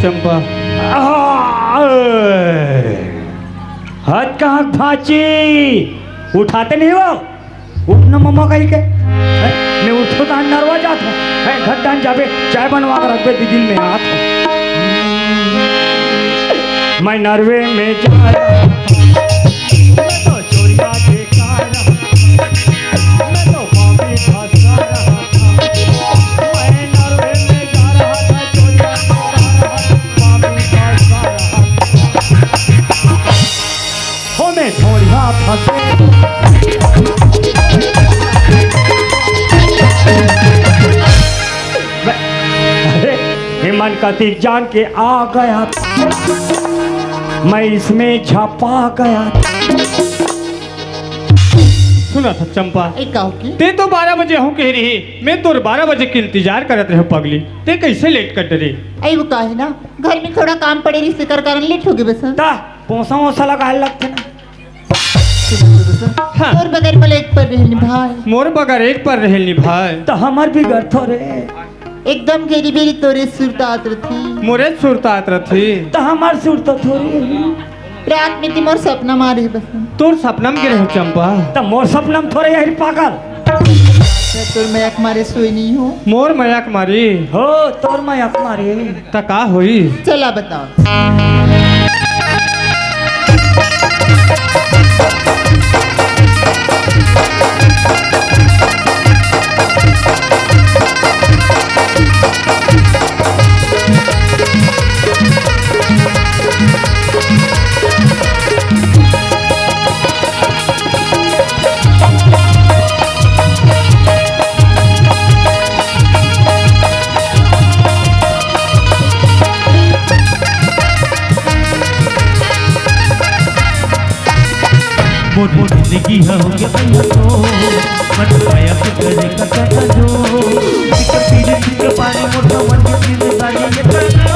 चंपा। हाथ कहाँ भाची उठाते नहीं हो उठना मम्मा कहीं के मैं उठो तो नरवा जात हूँ घर डान जाबे चाय बनवा कर रख दीदी में हाथ मैं नरवे में जा तो चोरिया देखा मैं तो पापी फंसा रहा था मैं नरवे में जा रहा था चोरिया पापी फंसा रहा हो मैं चोरिया फंसे मन का तीर जान के आ गया मैं इसमें झपा गया। सुना था चंपा की ते तो 12 बजे हूँ कह रही मैं तो 12 बजे के इंतजार करत रहे पगली ते कैसे लेट कर रही आई वो काहे ना घर में थोड़ा काम पड़े रही सिकर कारण लेट हो गए बस ता पोसा वोसा लगा लगते ना हाँ। और बगैर प्लेट पर रहनी भाई मोर बगैर एक पर रहल निभाए तो हमार भी घर थोड़े एकदम गेरी बेरी तोरे सुरतात थी मोरे सुरतात रथी तो हमार सुर तो थोड़ी रात में तुम और सपना मारे बस तोर सपना में गिरे हो चंपा तो मोर सपना में थोड़े यही पागल तोर मयक मारे सोई नहीं हो मोर मयाक मारी हो तोर मयक मारी तका हुई चला बताओ मोर जिंदगी हो के अंधो मन माया के करे का जो टिक पीर टिक पानी मोर मन के जिंदगी ये करना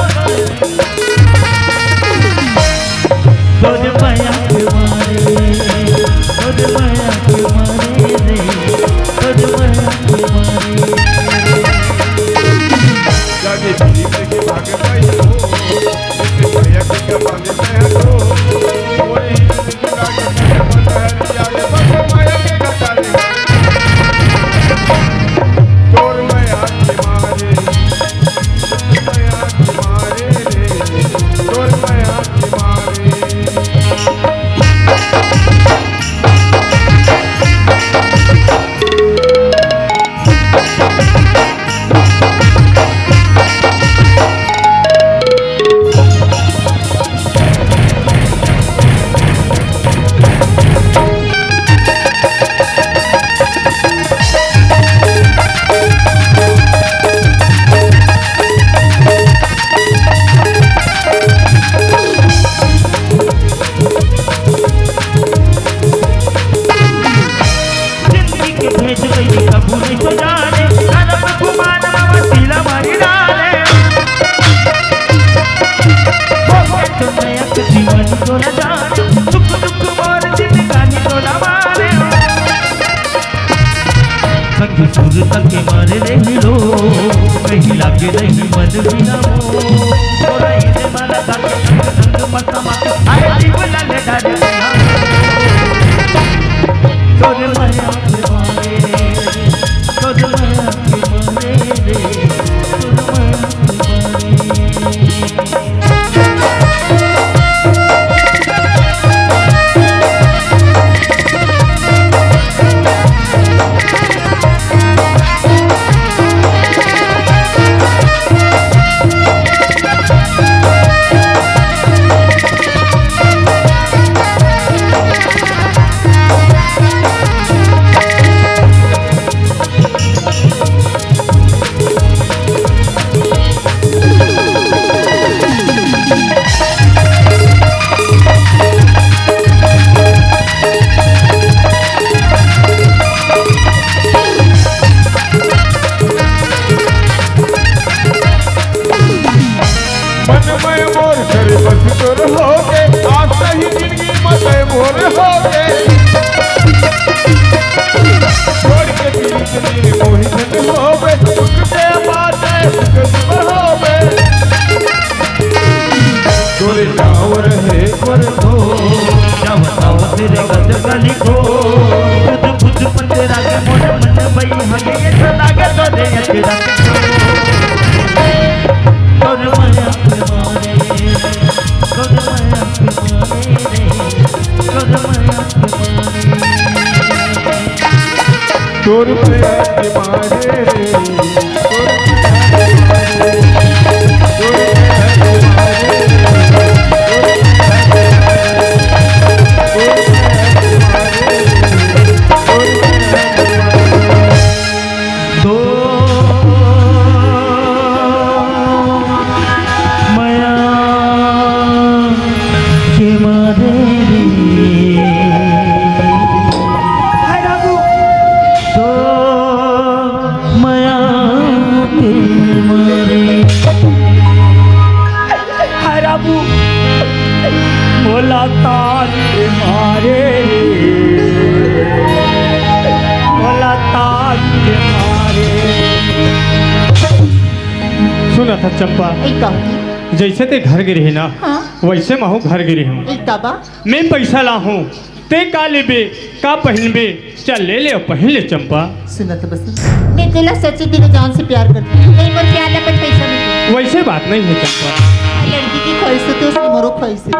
तोर माया के मारे तोर माया के मारे रे तोर माया के मारे जागे दिली के भागे पाई हो इसे माया के भागे पाई हो ओए सुर के मारे नहीं लो कहीं लागे नहीं मन बिना हो थोड़ा इने माला ताके संग मत मत आए जीव लाले डाले तोरे माया के मारे तोरे माया के मारे रे तोरे माया तोर प्यार के मारे रे दो माया के मारे रे हाय राबू दो माया के मारे हाय राबू भोला ताज के मारे भोला ताज के मारे। सुना था चंपा, एक कहती जैसे ते घर गिरी है ना हाँ वैसे मैं हूँ घर गिरी हूँ। एक काबा मैं पैसा ला हूँ ते का लेबे का पहनबे, चल ले ले और पहन ले चंपा। सुना था बस मैं तेला सच्ची दिल जान से प्यार करती हूँ, नहीं मोर प्यार अपन पैसा नहीं वैसे बात नहीं है चंपा। दूँ। लड़की की ख्वाहिश होती है उसकी मोरो ख्वाहिश है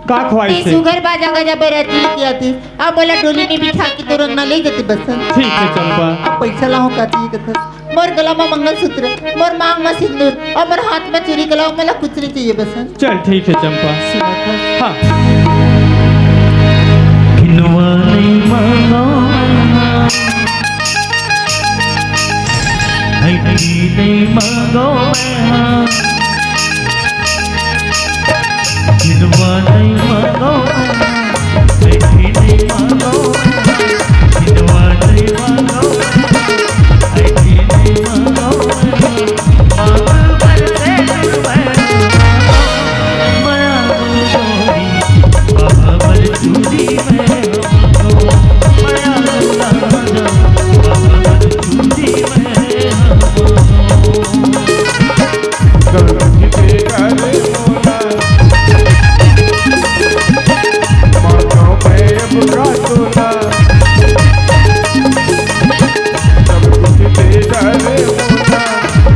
का ख्वाहिश है? सुगर बाजा गजा बराती लेके आती अब बोला डोली में बिठा के तो रंगना ले जाते बसंत। ठीक है चंपा। अब पैसा लाओ का चाहिए कथा मोर गला में मंगलसूत्र मोर मांग में सिंदूर और मोर हाथ में चूड़ी गला मला कुछ नहीं चाहिए बसंत। चल ठीक है चंपा। सुना था हाँ किनवा नहीं मांगो नहीं मांगो किनवा नहीं मांगो नहीं मांगो किनवा नहीं मांगो नहीं मांगो माया बाबा पर चूड़ी में माया बाबा पर चूड़ी में गलती पे करे मोला मानो मैं अब का तोला सब कुछ पे करे मोला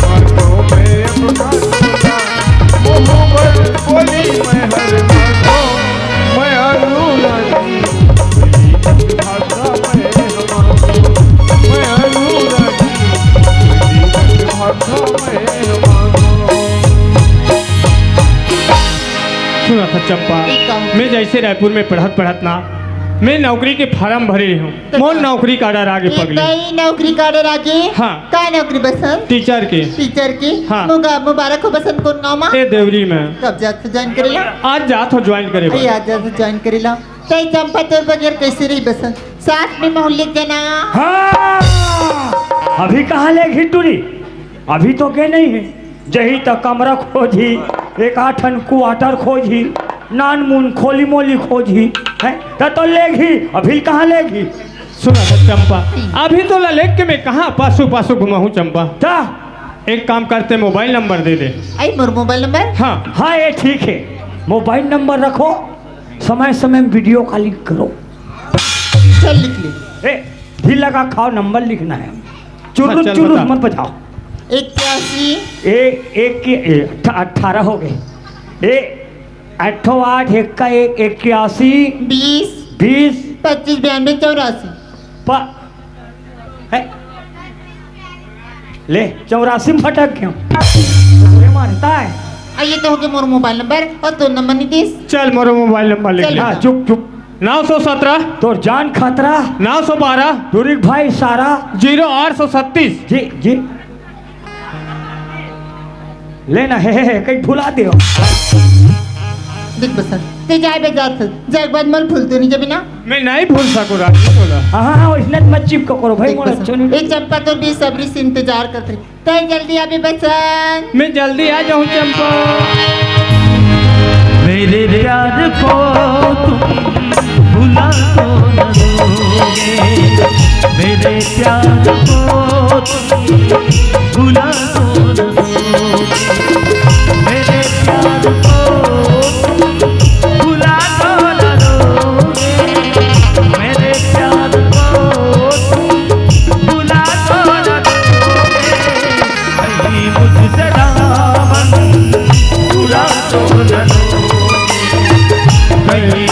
मानो मैं अब का तोला मोहब्बत बोली मैं हर मानो मैं अरूला जी मेरी भाषा मैं हमारो मैं अरूला जी मेरी भाषा मैं हमारो। सुना था चंपा, एक काम। मैं जैसे रायपुर में पढ़त ना मैं नौकरी के फार्म भरे रही हूँ। मोर नौकरी का डर आगे एक पगली कई नौकरी कार्ड आगे हाँ। का नौकरी बसंत टीचर के टीचर की हाँ। मुबारक हो बसंत कौन गाँव में ए देवरी में कब जाते ज्वाइन करेला आज जात हो ज्वाइन करे अरे आज जाते ज्वाइन करेला तई चंपा तोर बगैर कैसे रही बसंत साथ में मोहल्ले के जना हाँ अभी कहाँ ले घिटूरी अभी तो के नहीं है जही तक कमरा खोजी एक आठन क्वार्टर खोजी नान मुन खोली मोली खोजी है तो लेगी अभी कहाँ लेगी। सुना था चंपा, अभी तो ललेक के मैं कहाँ पासू पासू घुमा हूँ चंपा। ता एक काम करते मोबाइल नंबर दे दे। आई मोर मोबाइल नंबर हाँ हाँ ये ठीक है मोबाइल नंबर रखो समय समय में वीडियो कॉलिंग करो। चल लिख ले ए दिल लगा खाओ नंबर लिखना है चुरुस हाँ, चल चुरुस बता। मत बजाओ। 81 एक के 18 हो गए ए 8 8 1 का 1 81 20 20 25 92 84 है ले 84 में फटक क्यों पूरे मारता है। आइए तो हो गया मोर मोबाइल नंबर और तो नंबर नहीं दिस चल मोरो मोबाइल नंबर लिख चल। ले। हाँ चुप चुप 917 तो जान खतरा 912 दुरिक भाई सारा 0836। जी जी लेना है कहीं भुला दियो। देख बसंत ते जाए बे जात जाए के बाद मन फूलतो नहीं जब ना मैं नहीं भूल सकूँ राजू बोला। हाँ हाँ इसने मत चिपको करो भाई देख मोरा बसंत, चुनी एक चंपा तो बेसब्री से इंतजार करते तय जल्दी आबे बसंत मैं जल्दी आ जाऊँ चंपा। मेरे प्यार को तुम भुला तो न दोगे मेरे प्यार को तुम भुला तो न दोगे मेरे प्यार को तुम भुला तो न दोगे मेरे प्यार को तुम भुला तो न दोगे कहीं मुझसे दामन भुला तो न दोगे कहीं